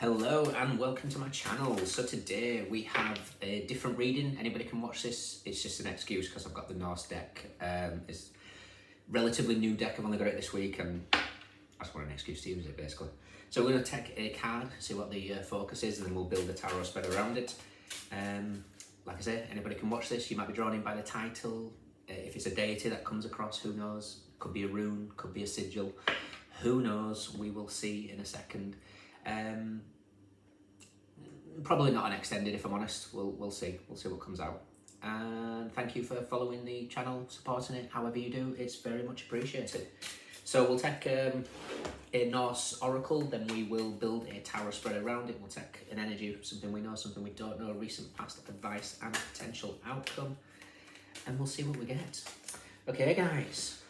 Hello and welcome to my channel. So today we have a different reading. Anybody can watch this. It's just an excuse because I've got the Norse deck. It's relatively new deck. I've only got it this week and I just want an excuse to use it basically. So we're going to take a card, see what the focus is, and then we'll build a tarot spread around it. Like I say, anybody can watch this. You might be drawn in by the title. If it's a deity that comes across, who knows? Could be a rune, could be a sigil. Who knows? We will see in a second. Probably not an extended, if I'm honest. We'll see what comes out. And thank you for following the channel, supporting it however you do. It's very much appreciated. So we'll take a Norse oracle, then we will build a tarot spread around it. We'll take an energy, something we know, something we don't know, recent past advice and potential outcome, and we'll see what we get. Okay guys,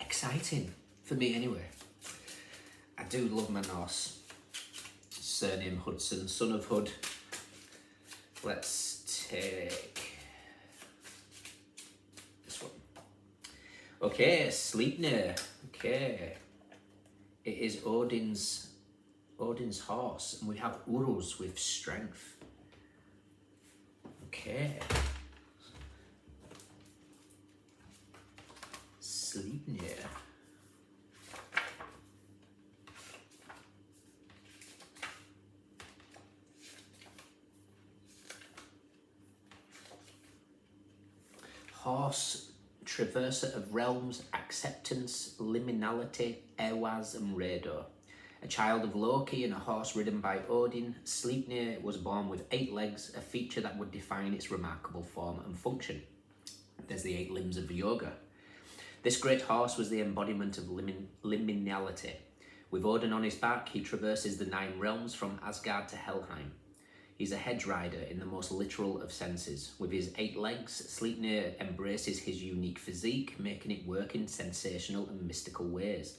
exciting for me anyway. I do love my Norse. Surname Hudson, son of Hood. Let's take this one. Okay, Sleipnir. Okay, it is Odin's horse, and we have Uruz with strength. Okay, Sleipnir. Horse, traverser of realms, acceptance, liminality, Ehwaz and Rador. A child of Loki and a horse ridden by Odin, Sleipnir was born with 8 legs, a feature that would define its remarkable form and function. There's the 8 limbs of yoga. This great horse was the embodiment of liminality. With Odin on his back, he traverses the 9 realms from Asgard to Helheim. He's a hedge rider in the most literal of senses. With his 8 legs, Sleipnir embraces his unique physique, making it work in sensational and mystical ways.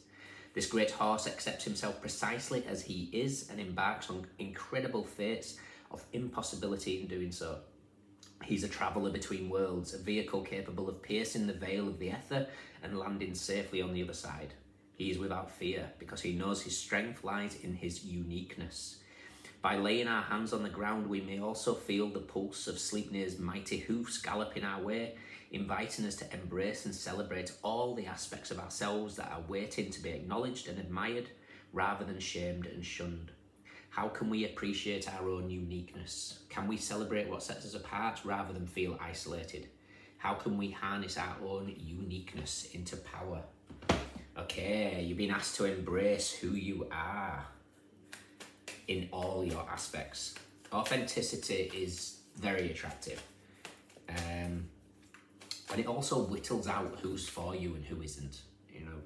This great horse accepts himself precisely as he is and embarks on incredible feats of impossibility in doing so. He's a traveller between worlds, a vehicle capable of piercing the veil of the ether and landing safely on the other side. He is without fear because he knows his strength lies in his uniqueness. By laying our hands on the ground, we may also feel the pulse of Sleipnir's mighty hoofs galloping our way, inviting us to embrace and celebrate all the aspects of ourselves that are waiting to be acknowledged and admired, rather than shamed and shunned. How can we appreciate our own uniqueness? Can we celebrate what sets us apart rather than feel isolated? How can we harness our own uniqueness into power? Okay, you've been asked to embrace who you are in all your aspects. Authenticity is very attractive. And it also whittles out who's for you and who isn't. You know,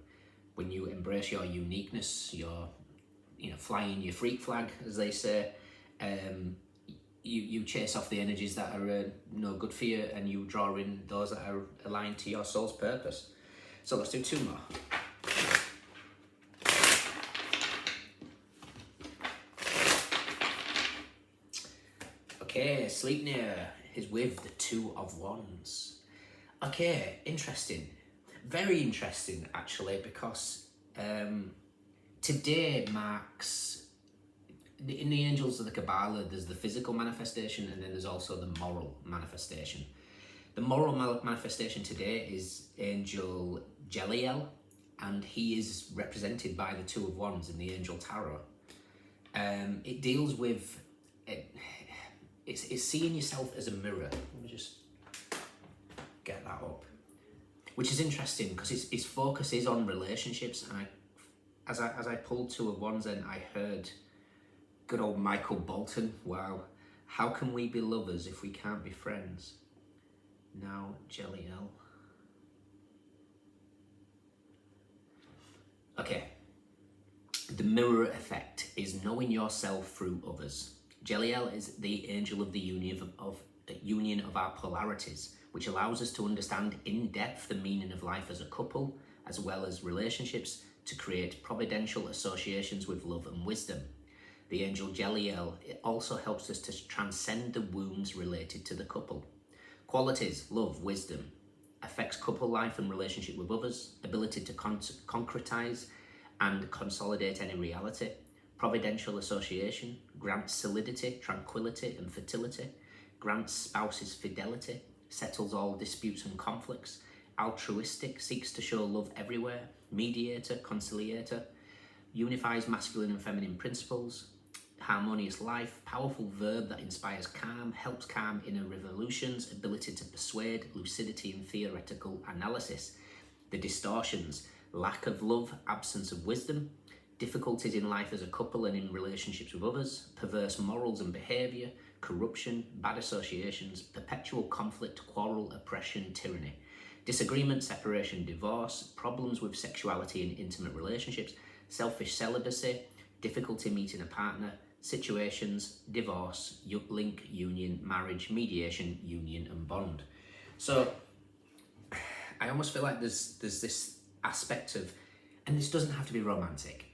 when you embrace your uniqueness, your, flying your freak flag, as they say, you chase off the energies that are no good for you, and you draw in those that are aligned to your soul's purpose. So let's do 2 more. Okay, Sleipnir is with the 2 of Wands. Okay, interesting. Very interesting, actually, because today marks, in the Angels of the Kabbalah, there's the physical manifestation and then there's also the moral manifestation. The moral manifestation today is Angel Jeliel, and he is represented by the 2 of Wands in the Angel Tarot. It deals with... It's seeing yourself as a mirror. Let me just get that up. Which is interesting because his focus is on relationships, and as I pulled 2 of Wands in, I heard good old Michael Bolton. Wow. How can we be lovers if we can't be friends? Now, Jeliel. Okay. The mirror effect is knowing yourself through others. Jeliel is the angel of the union of our polarities, which allows us to understand in depth the meaning of life as a couple, as well as relationships, to create providential associations with love and wisdom. The angel Jeliel also helps us to transcend the wounds related to the couple. Qualities: love, wisdom, affects couple life and relationship with others, ability to concretize and consolidate any reality, Providential association grants solidity, tranquility, and fertility. Grants spouses fidelity. Settles all disputes and conflicts. Altruistic, seeks to show love everywhere. Mediator, conciliator. Unifies masculine and feminine principles. Harmonious life, powerful verb that inspires calm, helps calm inner revolutions, ability to persuade, lucidity and theoretical analysis. The distortions: lack of love, absence of wisdom, difficulties in life as a couple and in relationships with others, perverse morals and behaviour, corruption, bad associations, perpetual conflict, quarrel, oppression, tyranny. Disagreement, separation, divorce, problems with sexuality and intimate relationships, selfish celibacy, difficulty meeting a partner, situations, divorce, link, union, marriage, mediation, union and bond. So I almost feel like there's this aspect of, and this doesn't have to be romantic,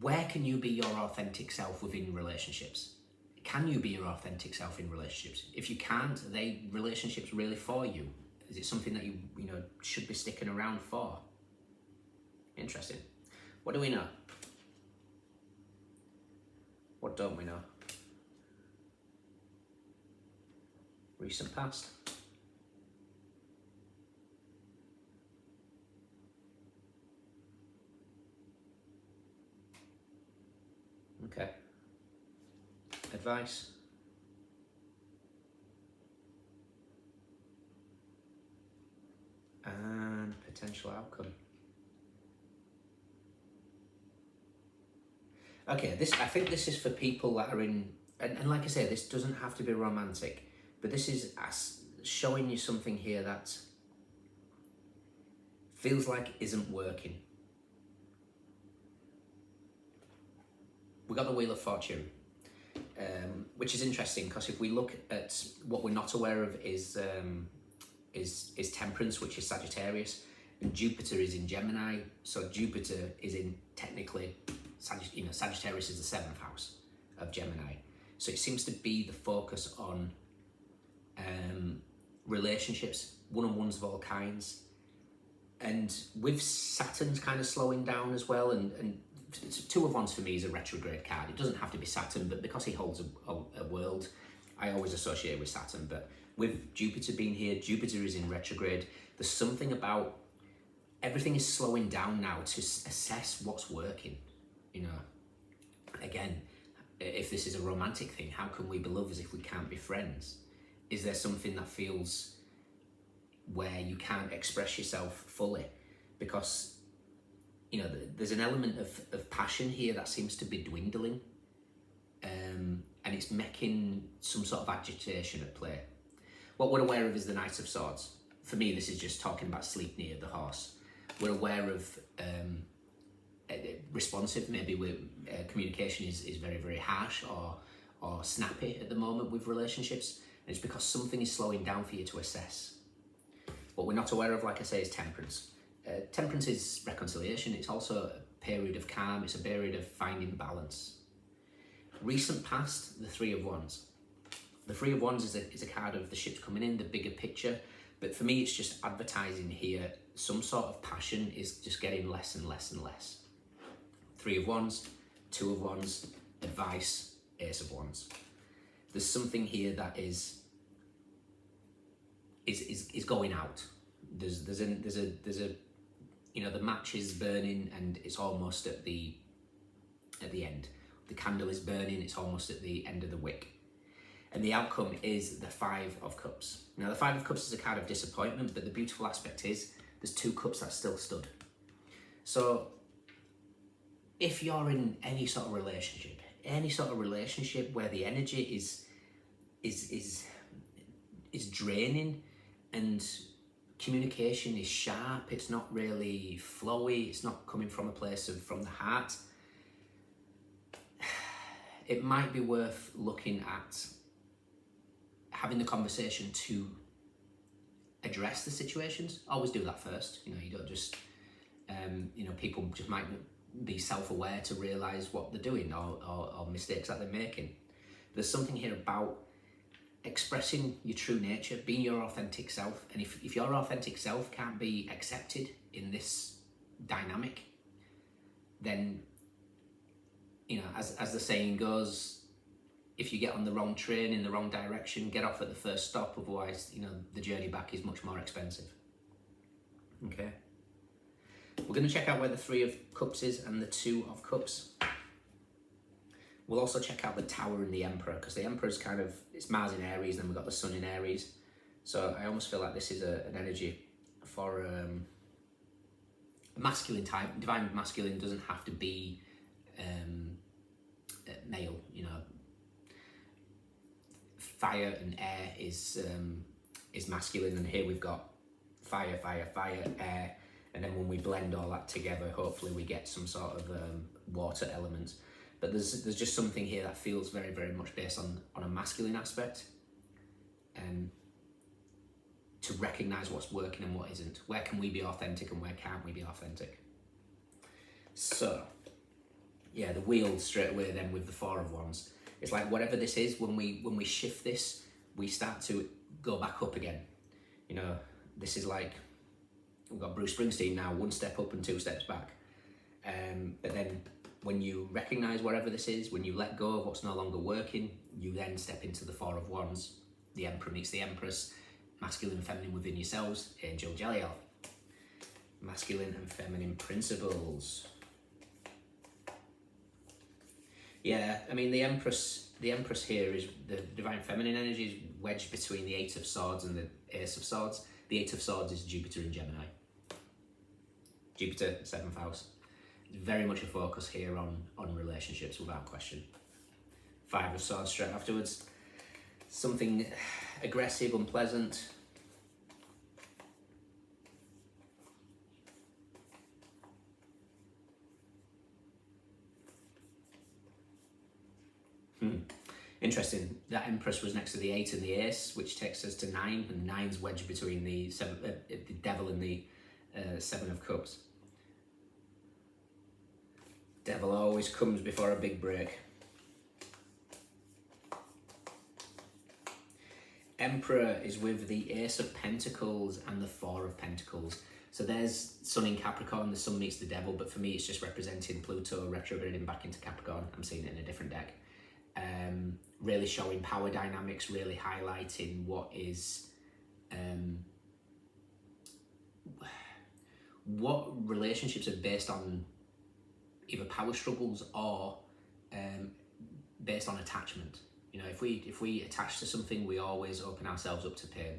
where can you be your authentic self within relationships? Can you be your authentic self in relationships? If you can't, are they relationships really for you? Is it something that you should be sticking around for? Interesting. What do we know? What don't we know? Recent past. Okay. Advice. And potential outcome. Okay, I think this is for people that are in, and like I say, this doesn't have to be romantic, but this is showing you something here that feels like isn't working. We got the Wheel of Fortune, which is interesting because if we look at what we're not aware of is Temperance, which is Sagittarius, and Jupiter is in Gemini. So Jupiter is in technically, Sagittarius is the 7th house of Gemini. So it seems to be the focus on relationships, one-on-ones of all kinds, and with Saturn's kind of slowing down as well, and Two of Wands for me is a retrograde card. It doesn't have to be Saturn, but because he holds a world, I always associate with Saturn. But with Jupiter being here, Jupiter is in retrograde. There's something about everything is slowing down now to assess what's working. Again, if this is a romantic thing, how can we be lovers if we can't be friends? Is there something that feels where you can't express yourself fully? Because there's an element of passion here that seems to be dwindling, and it's making some sort of agitation at play. What we're aware of is the Knight of Swords. For me, this is just talking about Sleipnir, the horse. We're aware of responsive, maybe with communication is very, very harsh or snappy at the moment with relationships, and it's because something is slowing down for you to assess. What we're not aware of, like I say, is Temperance. Temperance is reconciliation. It's also a period of calm. It's a period of finding balance. Recent past, the Three of Wands. The Three of Wands is a card of the ships coming in, the bigger picture. But for me, it's just advertising here. Some sort of passion is just getting less and less and less. Three of Wands, Two of Wands, advice, Ace of Wands. There's something here that is going out. There's a the match is burning and it's almost at the end. The candle is burning, it's almost at the end of the wick. And the outcome is the Five of Cups. Now the Five of Cups is a card of disappointment, but the beautiful aspect is there's two cups that still stood. So if you're in any sort of relationship where the energy is draining and communication is sharp, it's not really flowy, it's not coming from a place from the heart, it might be worth looking at having the conversation to address the situations. Always do that first. You don't just, people just might be self-aware to realise what they're doing or mistakes that they're making. There's something here about expressing your true nature, being your authentic self. And if your authentic self can't be accepted in this dynamic, then you know, as the saying goes, if you get on the wrong train in the wrong direction, get off at the first stop, otherwise, you know, the journey back is much more expensive. Okay. We're going to check out where the Three of Cups is and the Two of Cups. We'll also check out the Tower and the Emperor, because the Emperor's kind of, it's Mars in Aries, and then we've got the Sun in Aries. So I almost feel like this is an energy for a masculine type. Divine masculine doesn't have to be male, you know. Fire and air is masculine, and here we've got fire, fire, fire, air, and then when we blend all that together, hopefully we get some sort of water element. But there's just something here that feels very, very much based on a masculine aspect, to recognize what's working and what isn't. Where can we be authentic and where can't we be authentic? So, yeah, the wheel straight away then with the Four of Wands. It's like whatever this is, when we shift this, we start to go back up again. You know, this is like, we've got Bruce Springsteen now, 1 step up and 2 steps back. But then when you recognize whatever this is, when you let go of what's no longer working, you then step into the Four of Wands. The Emperor meets the Empress, masculine and feminine within yourselves, Angel Jeliel. Masculine and feminine principles. Yeah, I mean, the Empress here is, the divine feminine energy is wedged between the Eight of Swords and the Ace of Swords. The Eight of Swords is Jupiter in Gemini. Jupiter, 7th house. Very much a focus here on relationships, without question. 5 of Swords straight afterwards. Something aggressive, unpleasant. Interesting. That Empress was next to the 8 and the Ace, which takes us to 9, and 9's wedged between the Devil and the 7 of Cups. Devil always comes before a big break. Emperor is with the Ace of Pentacles and the 4 of Pentacles. So there's Sun in Capricorn, the Sun meets the Devil, but for me it's just representing Pluto retrograding back into Capricorn. I'm seeing it in a different deck. Really showing power dynamics, really highlighting what is, what relationships are based on either power struggles or based on attachment. You know, if we attach to something, we always open ourselves up to pain.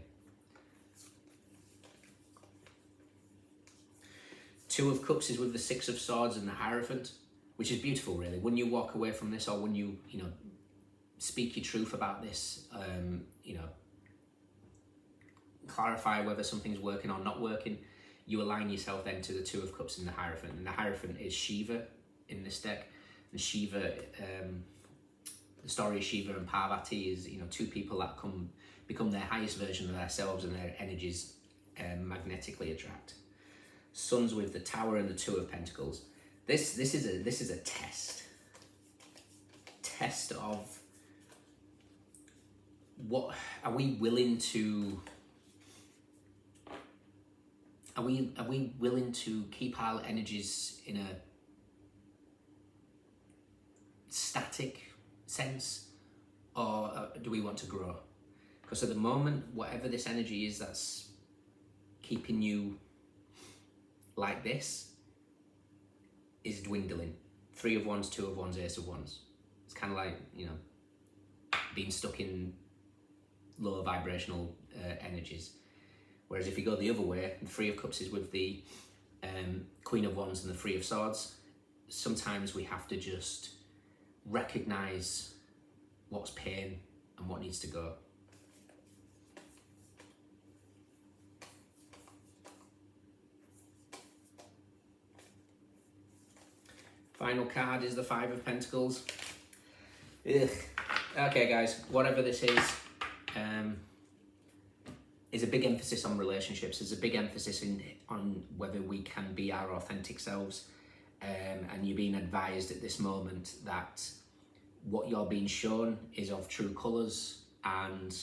2 of Cups is with the 6 of Swords and the Hierophant, which is beautiful, really. When you walk away from this, or when you know, speak your truth about this, you know, clarify whether something's working or not working, you align yourself then to the 2 of Cups and the Hierophant. And the Hierophant is Shiva in this deck. And Shiva, the story of Shiva and Parvati is, you know, 2 people that become their highest version of themselves, and their energies magnetically attract. Sun's with the Tower and the 2 of Pentacles. This is a test of what are we willing to. Are we willing to keep our energies in a static sense, or do we want to grow? Because at the moment, whatever this energy is that's keeping you like this is dwindling. 3 of Wands, 2 of Wands, Ace of Wands. It's kind of like, you know, being stuck in low vibrational energies. Whereas if you go the other way, the 3 of Cups is with the Queen of Wands and the 3 of Swords. Sometimes we have to just recognize what's pain and what needs to go. Final card is the 5 of Pentacles. Ugh. Okay, guys, whatever this is a big emphasis on relationships. There's a big emphasis on whether we can be our authentic selves. And you're being advised at this moment that what you're being shown is of true colours and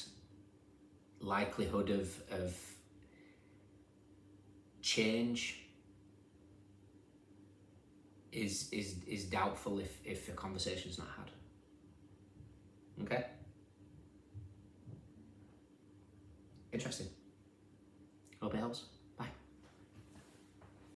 likelihood of change is doubtful if a conversation's not had. Okay? Interesting. Hope it helps.